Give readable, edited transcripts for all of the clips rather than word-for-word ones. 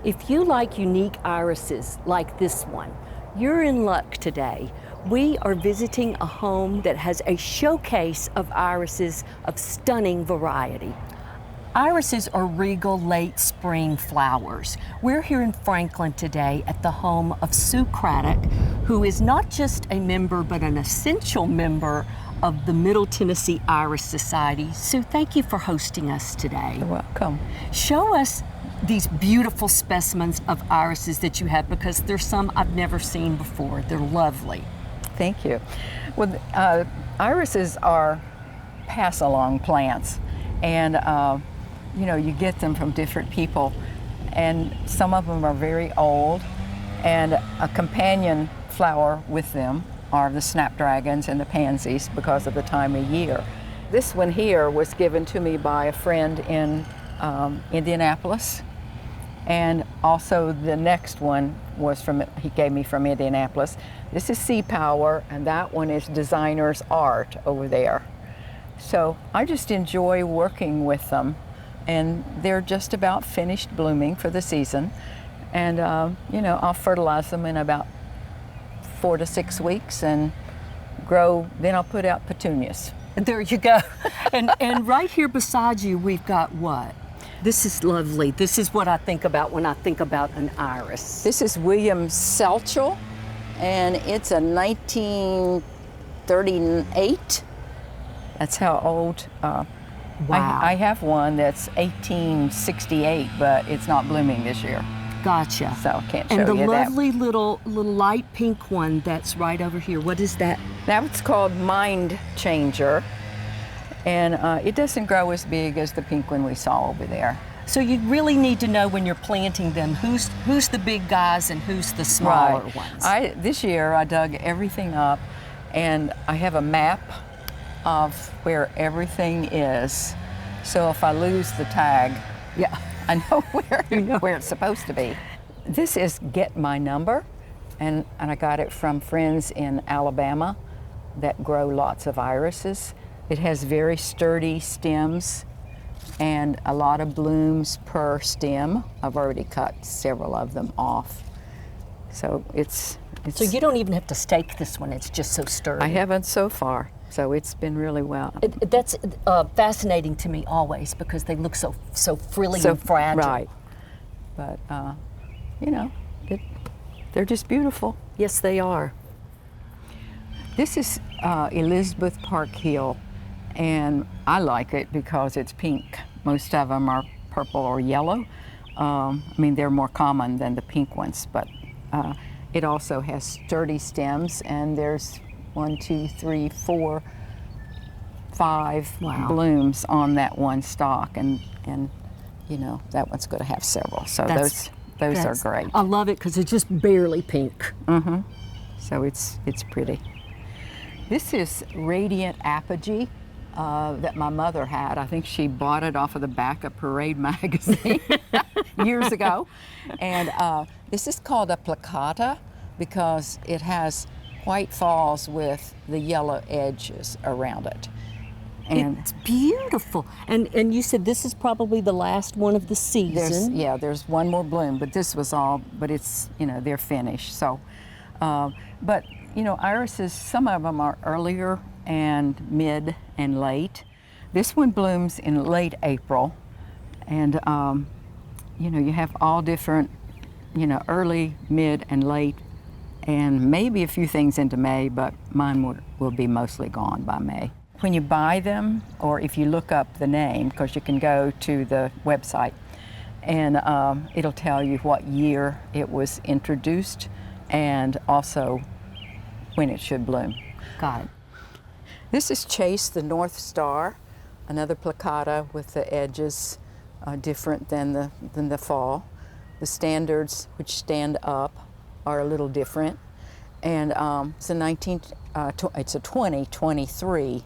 If you like unique irises like this one, you're in luck today. We are visiting a home that has a showcase of irises of stunning variety. Irises are regal late spring flowers. We're here in Franklin today at the home of Sue Craddock, who is not just a member but an essential member of the Middle Tennessee Iris Society. Sue, thank you for hosting us today. You're welcome. Show us these beautiful specimens of irises that you have, because there's some I've never seen before. They're lovely. Thank you. Well, irises are pass-along plants, and you get them from different people, and some of them are very old, and a companion flower with them are the snapdragons and the pansies because of the time of year. This one here was given to me by a friend in Indianapolis, and also the next one was he gave me from Indianapolis. This is Sea Power, and that one is Designer's Art over there. So I just enjoy working with them, and they're just about finished blooming for the season. And I'll fertilize them in about 4 to 6 weeks and grow. Then I'll put out petunias. There you go. And right here beside you, we've got what? This is lovely. This is what I think about when I think about an iris. This is William Selchel, and it's a 1938. That's how old. Wow. I have one that's 1868, but it's not blooming this year. Gotcha. So I can't show you that. And the that. lovely little light pink one that's right over here. What is that? That's called Mind Changer, and it doesn't grow as big as the pink one we saw over there. So you really need to know when you're planting them who's the big guys and who's the smaller ones. This year I dug everything up, and I have a map of where everything is. So if I lose the tag, yeah, I know where it's supposed to be. This is Get My Number, and I got it from friends in Alabama that grow lots of irises. It has very sturdy stems and a lot of blooms per stem. I've already cut several of them off. So So you don't even have to stake this one, it's just so sturdy. I haven't so far, so it's been really well. That's fascinating to me always, because they look so frilly and fragile. Right, but they're just beautiful. Yes, they are. This is Elizabeth Park Hill, and I like it because it's pink. Most of them are purple or yellow. They're more common than the pink ones, but it also has sturdy stems, and there's 1, 2, 3, 4, 5 blooms on that one stalk, and that one's going to have several. So those are great. I love it because it's just barely pink. Mm-hmm. So it's pretty. This is Radiant Apogee that my mother had. I think she bought it off of the back of Parade magazine years ago. And this is called a placata because it has white falls with the yellow edges around it. And it's beautiful. And you said this is probably the last one of the season. There's one more bloom, but this was all, but it's, they're finished. So, but irises, some of them are earlier and mid and late. This one blooms in late April, and you have all different, early, mid, and late, and maybe a few things into May, but mine will be mostly gone by May. When you buy them, or if you look up the name, because you can go to the website, and it'll tell you what year it was introduced, and also when it should bloom. Got it. This is Chase the North Star, another placata with the edges different than the fall. The standards, which stand up, are a little different, and it's a 2023.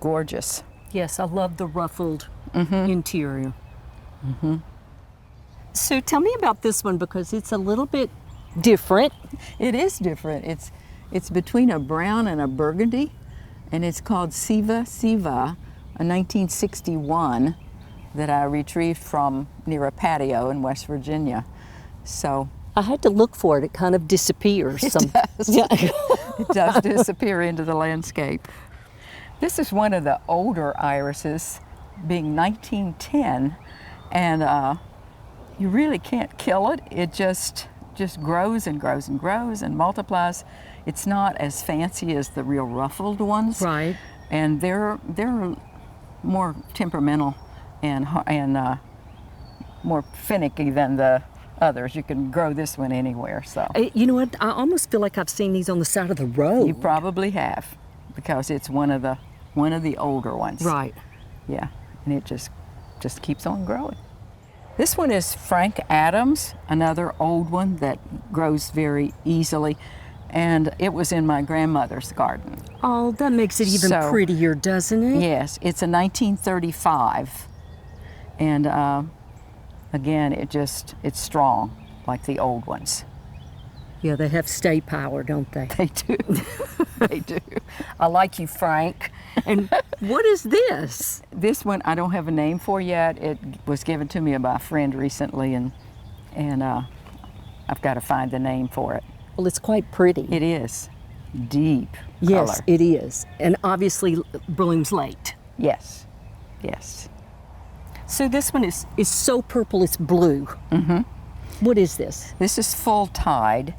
Gorgeous. Yes, I love the ruffled interior. Mm-hmm. So tell me about this one, because it's a little bit different. It is different. It's between a brown and a burgundy, and it's called Siva, a 1961 that I retrieved from near a patio in West Virginia. So I had to look for it. It kind of disappears. it does. Yeah. It does disappear into the landscape. This is one of the older irises, being 1910, and you really can't kill it. It just grows and grows and grows and multiplies. It's not as fancy as the real ruffled ones, Right. and they're more temperamental and more finicky than the others. You can grow this one anywhere. So You know what? I almost feel like I've seen these on the side of the road. you probably have, because it's one of the older ones. Right. Yeah, and it just keeps on growing. This one is Frank Adams, another old one that grows very easily, and it was in my grandmother's garden. Oh, that makes it even So- prettier, doesn't it? Yes, it's a 1935, and again, it's strong like the old ones. Yeah, they have stay power, don't they? They do. They do. I like you, Frank. And what is this? This one I don't have a name for yet. It was given to me by a friend recently, and I've got to find the name for it. Well, it's quite pretty. It is deep Yes, color. it is. And obviously blooms late. Yes, yes. So this one is so purple it's blue. Mm-hmm. What is this? This is Full Tide,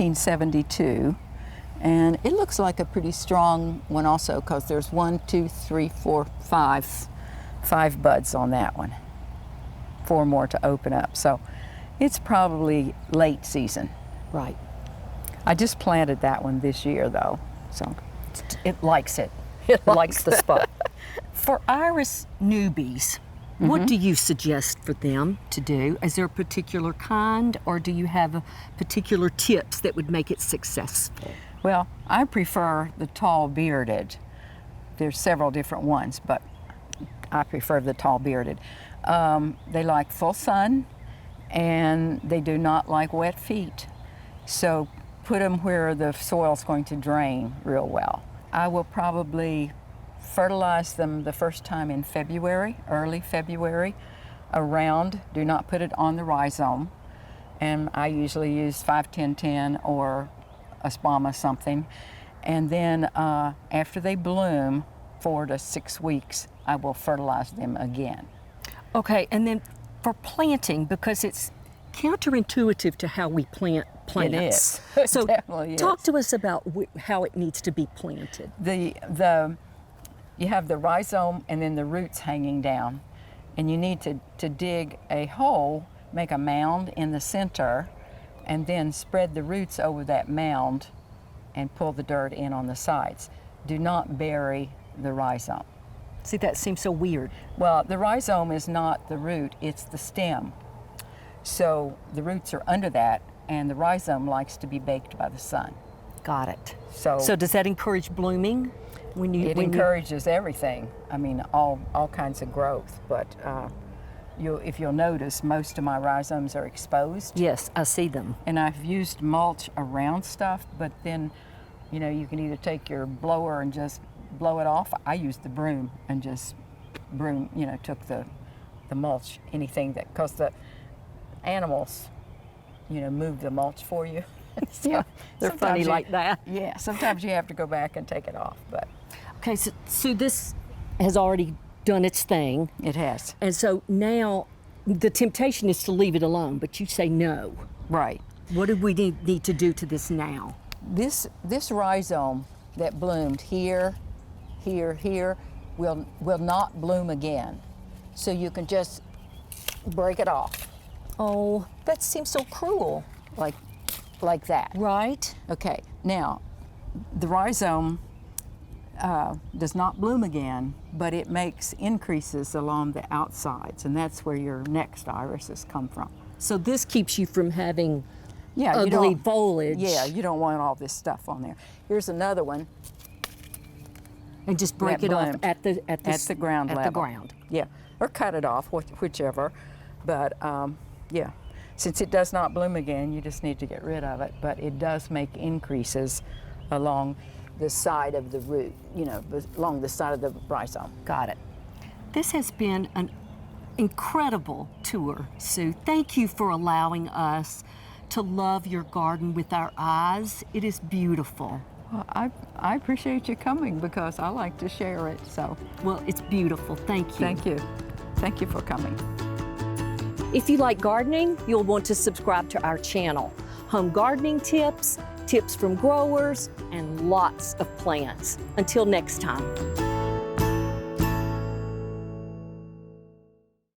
1972, and it looks like a pretty strong one also, because there's 1, 2, 3, 4, 5 buds on that one. 4 more to open up, so it's probably late season. Right. I just planted that one this year though, so It likes it. It likes the spot. For iris newbies, what do you suggest for them to do? Is there a particular kind, or do you have particular tips that would make it successful? well, I prefer the tall bearded. There's several different ones, but I prefer the tall bearded. They like full sun, and they do not like wet feet. So put them where the soil's going to drain real well. I will probably fertilize them the first time in February, early February, around. Do not put it on the rhizome. And I usually use 5-10-10 or a spama something. And then after they bloom, 4 to 6 weeks, I will fertilize them again. Okay, and then for planting, because it's counterintuitive to how we plant plants. It is. It So definitely talk is. to us about how it needs to be planted. You have the rhizome and then the roots hanging down, and you need to dig a hole, make a mound in the center, and then spread the roots over that mound and pull the dirt in on the sides. Do not bury the rhizome. See, that seems so weird. Well, the rhizome is not the root, it's the stem. So the roots are under that, and the rhizome likes to be baked by the sun. Got it. So does that encourage blooming? it encourages everything. I mean, all kinds of growth. But if you'll notice, most of my rhizomes are exposed. Yes, I see them. And I've used mulch around stuff, but then, you can either take your blower and just blow it off. I used the broom and just took the mulch, anything that, because the animals, move the mulch for you. So Yeah, they're funny sometimes like that. Yeah, sometimes you have to go back and take it off, but Okay, so this has already done its thing. it has. And so now the temptation is to leave it alone, but you say no. Right. What do we need to do to this now? This rhizome that bloomed here will not bloom again. So you can just break it off Oh, that seems so cruel. like that. Right? Okay, now the rhizome does not bloom again, but it makes increases along the outsides, and that's where your next irises come from. So this keeps you from having Yeah, you ugly don't- foliage. Yeah, you don't want all this stuff on there. Here's another one. And just break that it off bloomed at the ground at level. the ground. Yeah, or cut it off, whichever. But yeah, since it does not bloom again, you just need to get rid of it. But it does make increases along the side of the root, along the side of the rhizome. Got it. This has been an incredible tour, Sue. Thank you for allowing us to love your garden with our eyes. It is beautiful. Well, I appreciate you coming because I like to share it. So, well, it's beautiful. Thank you. Thank you. Thank you for coming. If you like gardening, you'll want to subscribe to our channel. Home gardening tips, tips from growers, and lots of plants. Until next time.